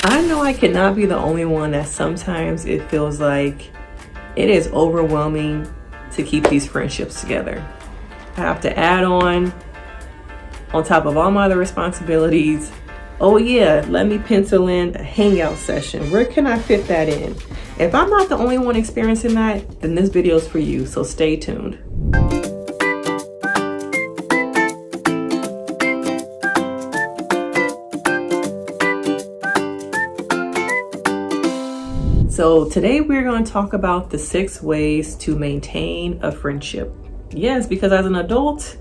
I know I cannot be the only one that sometimes it feels like it is overwhelming to keep these friendships together. I have to add on top of all my other responsibilities. Oh yeah, let me pencil in a hangout session. Where can I fit that in? If I'm not the only one experiencing that, then this video is for you, so stay tuned. So today we're going to talk about the 6 ways to maintain a friendship. Yes, because as an adult,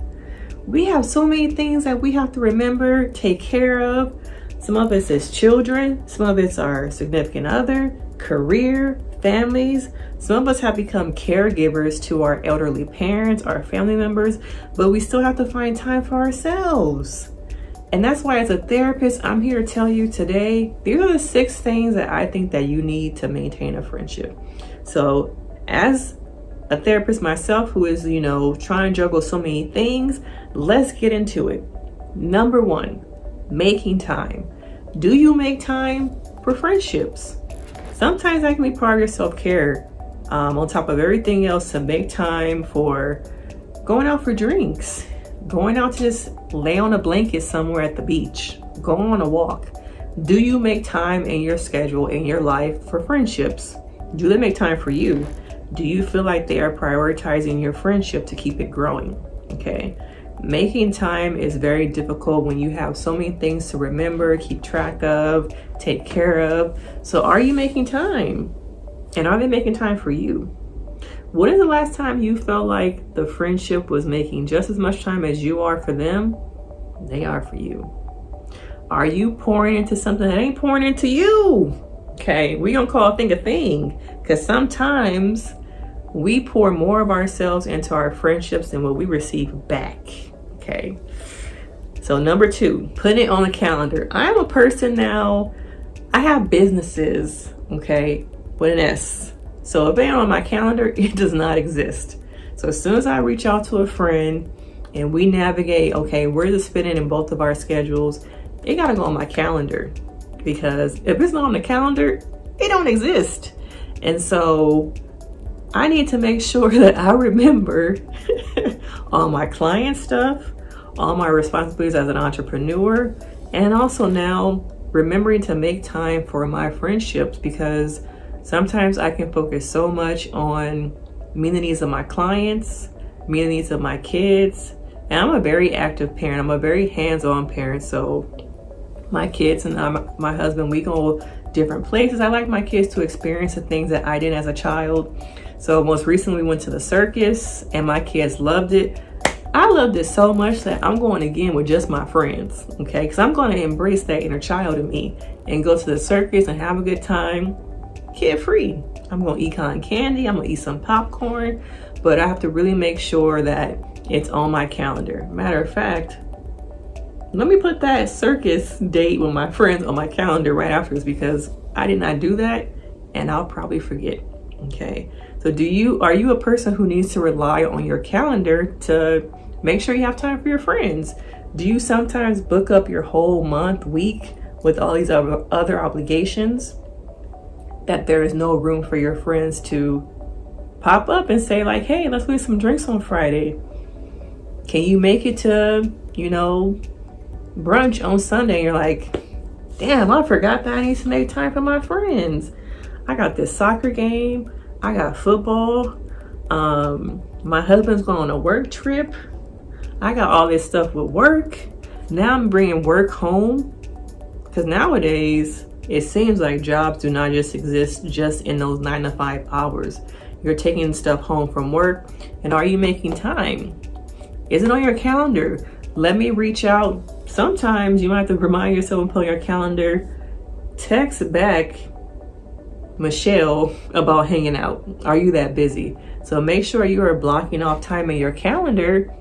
we have so many things that we have to remember, take care of. Some of us is children, some of us are significant other, career, families. Some of us have become caregivers to our elderly parents, our family members, but we still have to find time for ourselves. And that's why as a therapist, I'm here to tell you today, these are the 6 things that I think that you need to maintain a friendship. So as a therapist myself who is, trying to juggle so many things, let's get into it. Number 1, making time. Do you make time for friendships? Sometimes that can be part of your self-care. On top of everything else, to make time for going out for drinks, going out to just lay on a blanket somewhere at the beach, going on a walk. Do you make time in your schedule, in your life for friendships? Do they make time for you? Do you feel like they are prioritizing your friendship to keep it growing? Okay. Making time is very difficult when you have so many things to remember, keep track of, take care of. So are you making time? And are they making time for you? When is the last time you felt like the friendship was making just as much time as you are for them? They are for you. Are you pouring into something that ain't pouring into you? Okay, we don't call a thing, because sometimes we pour more of ourselves into our friendships than what we receive back. Okay, so number 2, put it on the calendar. I'm a person now, I have businesses, okay, with an S. So if it ain't on my calendar, it does not exist. So as soon as I reach out to a friend and we navigate, okay, where's this fitting in both of our schedules, it gotta go on my calendar. Because if it's not on the calendar, it don't exist. And so I need to make sure that I remember all my client stuff, all my responsibilities as an entrepreneur, and also now remembering to make time for my friendships, because sometimes I can focus so much on meeting the needs of my clients, meeting the needs of my kids. And I'm a very active parent. I'm a very hands-on parent. So my kids and my husband, we go different places. I like my kids to experience the things that I did as a child. So most recently we went to the circus and my kids loved it. I loved it so much that I'm going again with just my friends, okay? Because I'm going to embrace that inner child in me and go to the circus and have a good time, kid-free. I'm going to eat cotton candy. I'm going to eat some popcorn, but I have to really make sure that it's on my calendar. Matter of fact, let me put that circus date with my friends on my calendar right afterwards, because I did not do that and I'll probably forget. Okay. So are you a person who needs to rely on your calendar to make sure you have time for your friends? Do you sometimes book up your whole month, week with all these other obligations that there is no room for your friends to pop up and say like, hey, let's do some drinks on Friday? Can you make it to, brunch on Sunday? You're like, damn, I forgot that I need to make time for my friends. I got this soccer game. I got football. My husband's going on a work trip. I got all this stuff with work. Now I'm bringing work home, because nowadays it seems like jobs do not just exist just in those 9 to 5 hours. You're taking stuff home from work. And are you making time? Is it on your calendar? Let me reach out. Sometimes you might have to remind yourself and put on your calendar. Text back Michelle about hanging out. Are you that busy? So make sure you are blocking off time in your calendar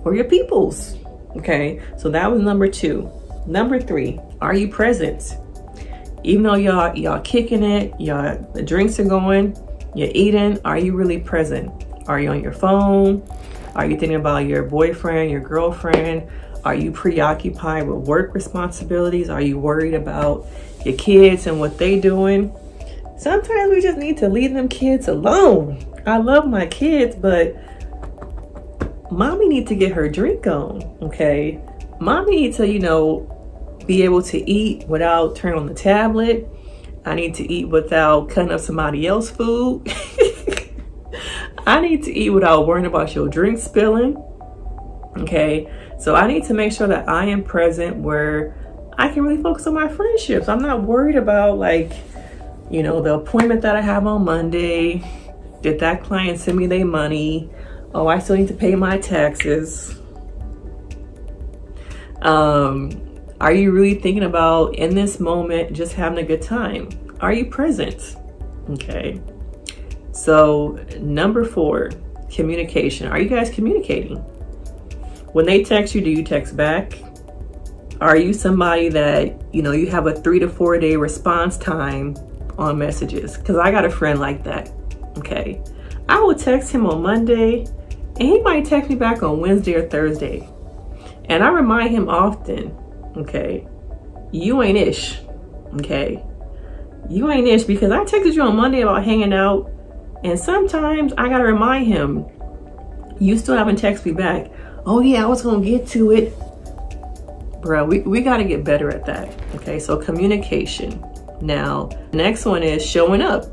for your peoples. Okay, so that was number 2. Number 3, are you present? Even though y'all kicking it, the drinks are going, you're eating, are you really present? Are you on your phone? Are you thinking about your boyfriend, your girlfriend? Are you preoccupied with work responsibilities? Are you worried about your kids and what they doing. Sometimes we just need to leave them kids alone. I love my kids, but mommy needs to get her drink on, okay? Mommy needs to, be able to eat without turning on the tablet. I need to eat without cutting up somebody else's food. I need to eat without worrying about your drink spilling, okay? So I need to make sure that I am present where I can really focus on my friendships. I'm not worried about the appointment that I have on Monday. Did that client send me their money? Oh, I still need to pay my taxes. Are you really thinking about in this moment just having a good time? Are you present? Okay. So number 4, communication. Are you guys communicating? When they text you, do you text back? Are you somebody that, you have a 3 to 4 day response time on messages? Because I got a friend like that. Okay. I will text him on Monday and he might text me back on Wednesday or Thursday. And I remind him often, okay, you ain't ish. Okay. You ain't ish because I texted you on Monday about hanging out. And sometimes I got to remind him, you still haven't texted me back. Oh yeah, I was going to get to it. Bro, we got to get better at that. Okay. So communication. Now, next one is showing up.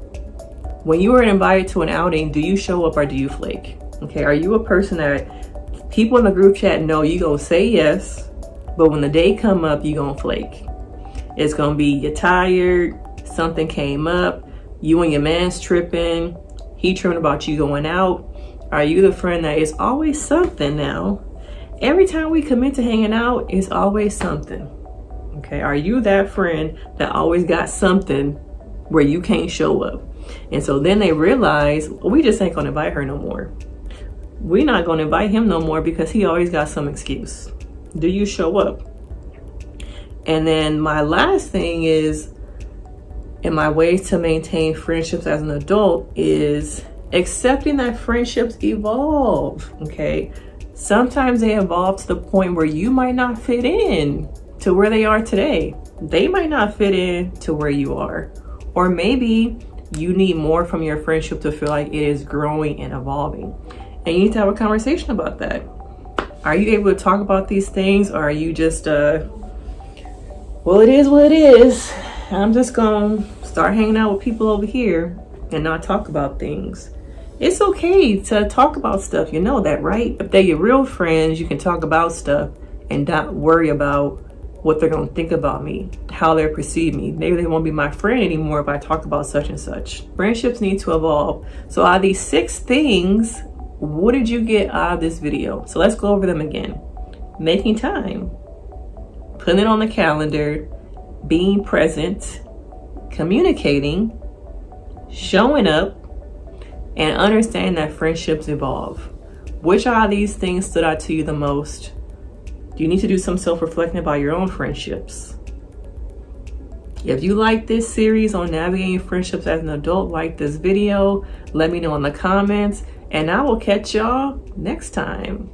When you are invited to an outing, do you show up or do you flake? Okay. Are you a person that people in the group chat know you gonna say yes, but when the day come up, you gonna flake? It's gonna be you're tired, something came up, you and your man's tripping, he tripping about you going out. Are you the friend that is always something now? Every time we commit to hanging out, it's always something. Okay, are you that friend that always got something where you can't show up? And so then they realize, we just ain't gonna invite her no more. We're not gonna invite him no more because he always got some excuse. Do you show up? And then my last thing is, in my ways to maintain friendships as an adult, is accepting that friendships evolve, okay? Sometimes they evolve to the point where you might not fit in to where they are today. They might not fit in to where you are. Or maybe you need more from your friendship to feel like it is growing and evolving. And you need to have a conversation about that. Are you able to talk about these things, or are you just, well, it is what it is. I'm just gonna start hanging out with people over here and not talk about things? It's okay to talk about stuff. You know that, right? If they're your real friends, you can talk about stuff and not worry about what they're going to think about me, how they perceive me. Maybe they won't be my friend anymore if I talk about such and such. Friendships need to evolve. So out of these 6 things, what did you get out of this video? So let's go over them again. Making time, putting it on the calendar, being present, communicating, showing up, and understand that friendships evolve. Which out of these things stood out to you the most? You need to do some self-reflecting about your own friendships. If you like this series on navigating friendships as an adult, like this video, let me know in the comments, and I will catch y'all next time.